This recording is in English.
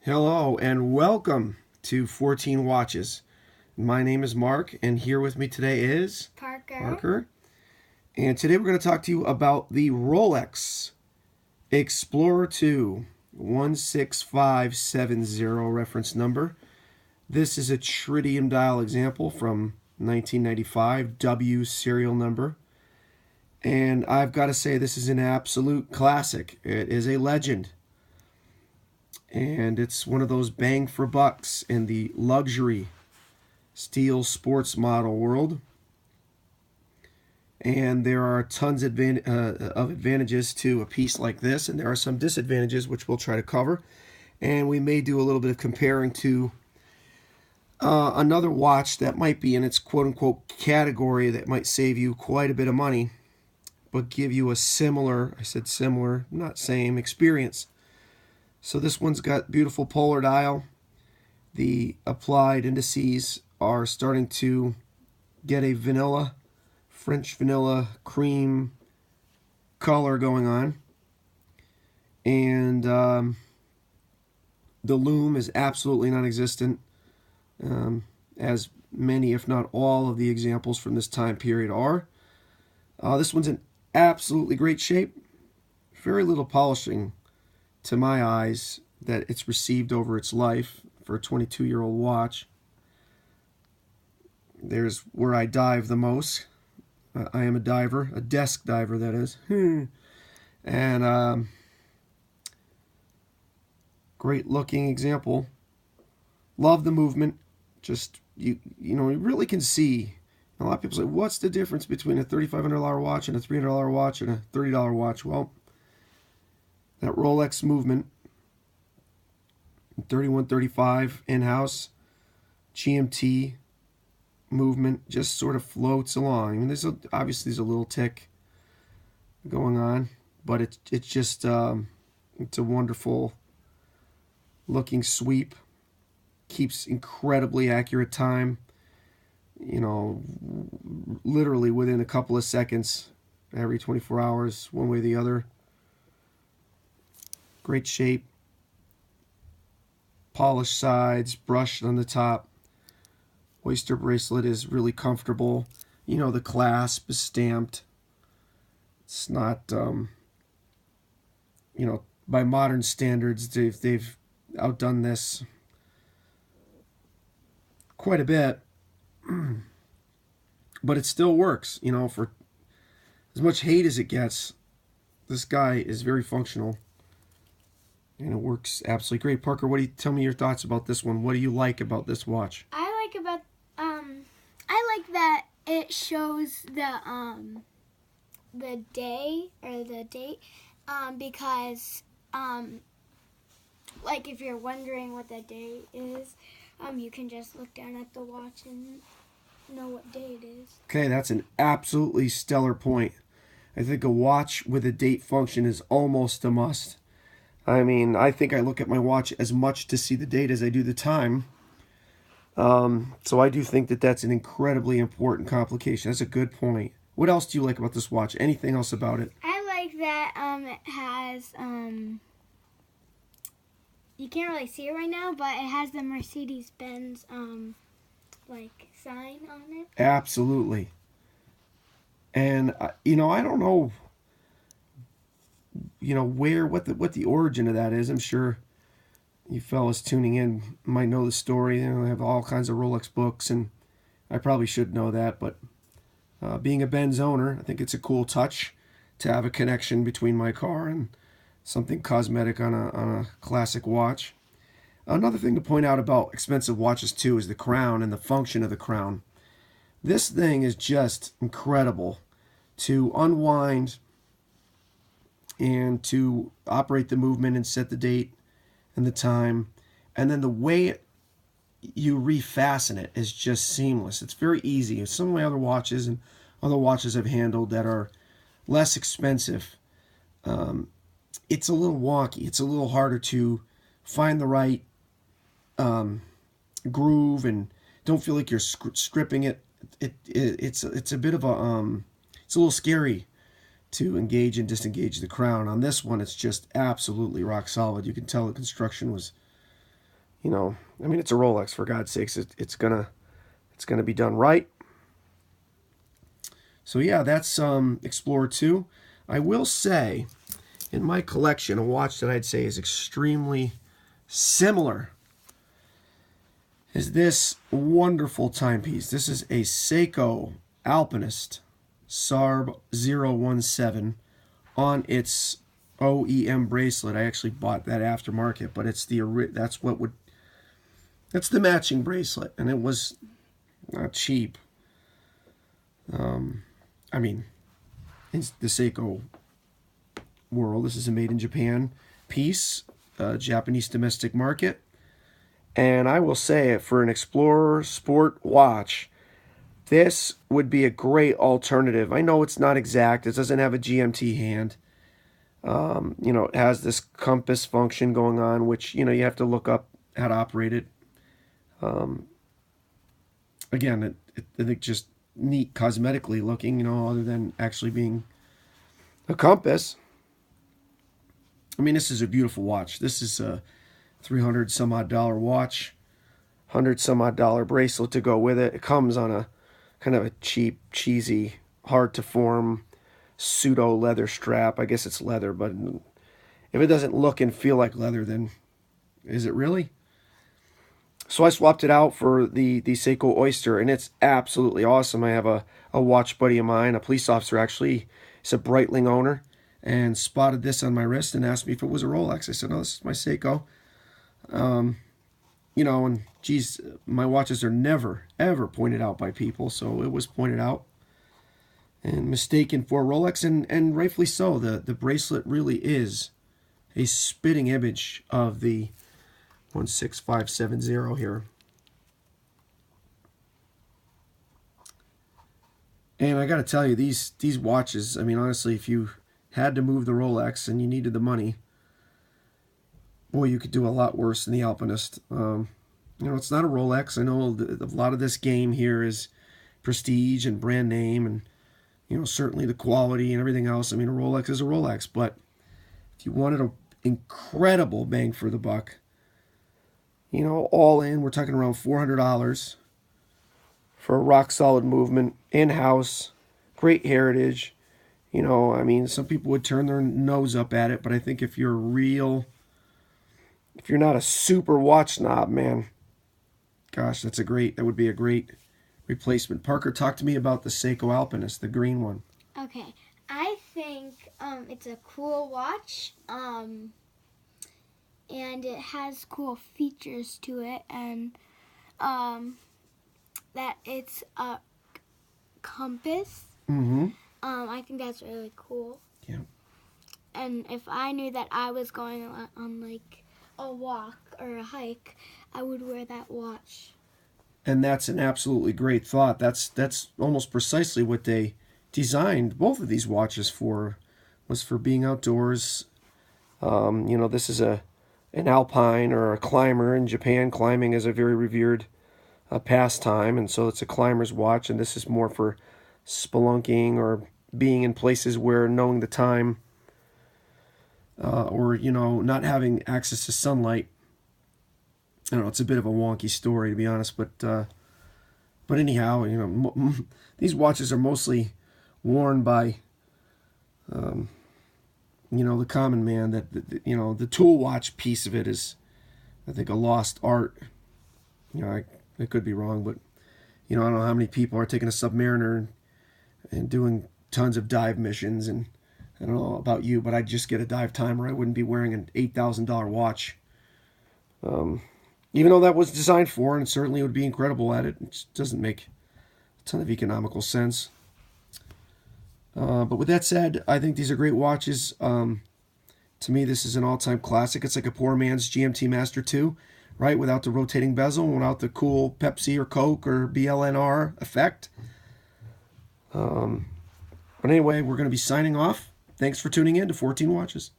Hello and welcome to 14 Watches. My name is Mark and here with me today is Parker. And today we're going to talk to you about the Rolex Explorer II 16570 reference number. This is a tritium dial example from 1995, W serial number. And I've got to say this is an absolute classic. It is a legend. And it's one of those bang for bucks in the luxury steel sports model world. And there are tons of advantages to a piece like this, and there are some disadvantages which we'll try to cover. And we may do a little bit of comparing to another watch that might be in its quote-unquote category that might save you quite a bit of money, but give you a similar, I said similar, not same, experience. So this one's got beautiful polar dial. The applied indices are starting to get a vanilla, French vanilla cream color going on. And the lume is absolutely non-existent, as many, if not all, of the examples from this time period are. This one's in absolutely great shape. Very little polishing to my eyes that it's received over its life for a 22-year-old watch. There's where I dive the most. I am a diver, a desk diver, that is. And great looking example. Love the movement. Just you really can see. A lot of people say, what's the difference between a $3,500 watch and a $300 watch and a $30 watch? Well, that Rolex movement, 3135 in-house, GMT movement just sort of floats along. I mean, obviously there's a little tick going on, but it's just it's a wonderful looking sweep. Keeps incredibly accurate time. Literally within a couple of seconds, every 24 hours, one way or the other. Great shape, polished sides, brushed on the top. Oyster bracelet is really comfortable. The clasp is stamped. It's not, by modern standards, they've outdone this quite a bit. But it still works, for as much hate as it gets. This guy is very functional. And it works absolutely great. Parker, tell me your thoughts about this one? What do you like about this watch? I like that it shows the day or the date, because like if you're wondering what the day is, you can just look down at the watch and know what day it is. Okay, that's an absolutely stellar point. I think a watch with a date function is almost a must. I mean, I think I look at my watch as much to see the date as I do the time. So I do think that that's an incredibly important complication. That's a good point. What else do you like about this watch? Anything else about it? I like that it has, you can't really see it right now, but it has the Mercedes-Benz like sign on it. Absolutely. And I don't know what the origin of that is. I'm sure you fellas tuning in might know the story. They have all kinds of Rolex books, and I probably should know that, but being a Benz owner, I think it's a cool touch to have a connection between my car and something cosmetic on a classic watch. Another thing to point out about expensive watches too is the crown and the function of the crown. This thing is just incredible to unwind and to operate the movement and set the date and the time. And then the way you refasten it is just seamless. It's very easy. Some of my other watches and other watches I've handled that are less expensive, it's a little wonky. It's a little harder to find the right groove and don't feel like you're stripping it. It's a bit of it's a little scary to engage and disengage the crown. On this one, it's just absolutely rock solid. You can tell the construction was you know, I mean, it's a Rolex, for God's sakes. It's gonna be done right. So yeah, that's Explorer II. I will say, in my collection, a watch that I'd say is extremely similar is this wonderful timepiece. This is a Seiko Alpinist SARB 017 on its OEM bracelet. I actually bought that aftermarket, but it's that's the matching bracelet, and it was not cheap. I mean, in the Seiko world, this is a made in Japan piece, Japanese domestic market. And I will say, for an Explorer Sport watch, this would be a great alternative. I know it's not exact. It doesn't have a GMT hand. You know, it has this compass function going on, which, you know, you have to look up how to operate it. Again, I think just neat cosmetically looking, you know, other than actually being a compass. I mean, this is a beautiful watch. This is a $300 some odd watch, $100 some odd bracelet to go with it. It comes on a kind of a cheap, cheesy, hard to form pseudo leather strap. I guess it's leather, but if it doesn't look and feel like leather, then is it really? So I swapped it out for the Seiko Oyster, and it's absolutely awesome. I have a watch buddy of mine, a police officer actually. He's a Breitling owner, and spotted this on my wrist and asked me if it was a Rolex. I said, no, this is my Seiko. You know, and geez, my watches are never, ever pointed out by people, so it was pointed out and mistaken for Rolex, and rightfully so. The bracelet really is a spitting image of the 16570 here. And I got to tell you, these watches, I mean, honestly, if you had to move the Rolex and you needed the money, boy, you could do a lot worse than the Alpinist. You know, it's not a Rolex. I know a lot of this game here is prestige and brand name, and, you know, certainly the quality and everything else. I mean, a Rolex is a Rolex, but if you wanted an incredible bang for the buck, you know, all in, we're talking around $400 for a rock-solid movement, in-house, great heritage. You know, I mean, some people would turn their nose up at it, but I think if you're not a super watch snob, man, gosh, that would be a great replacement. Parker, talk to me about the Seiko Alpinist, the green one. Okay, I think it's a cool watch, and it has cool features to it, and that it's a compass. Mm-hmm. I think that's really cool. Yeah. And if I knew that I was going on like a walk or a hike, I would wear that watch. And that's an absolutely great thought. That's almost precisely what they designed both of these watches for, was for being outdoors. You know, this is an alpine or a climber in Japan. Climbing is a very revered pastime, and so it's a climber's watch, and this is more for spelunking or being in places where knowing the time, or, you know, not having access to sunlight. I don't know, it's a bit of a wonky story, to be honest, but anyhow, you know, these watches are mostly worn by, you know, the common man. That you know, the tool watch piece of it is, I think, a lost art. You know, I could be wrong, but, you know, I don't know how many people are taking a Submariner and doing tons of dive missions, and I don't know about you, but I'd just get a dive timer. I wouldn't be wearing an $8,000 watch. Even though that was designed for, and certainly would be incredible at it, it just doesn't make a ton of economical sense. But with that said, I think these are great watches. To me, this is an all-time classic. It's like a poor man's GMT Master II, right? Without the rotating bezel, without the cool Pepsi or Coke or BLNR effect. But anyway, we're going to be signing off. Thanks for tuning in to 14 Watches.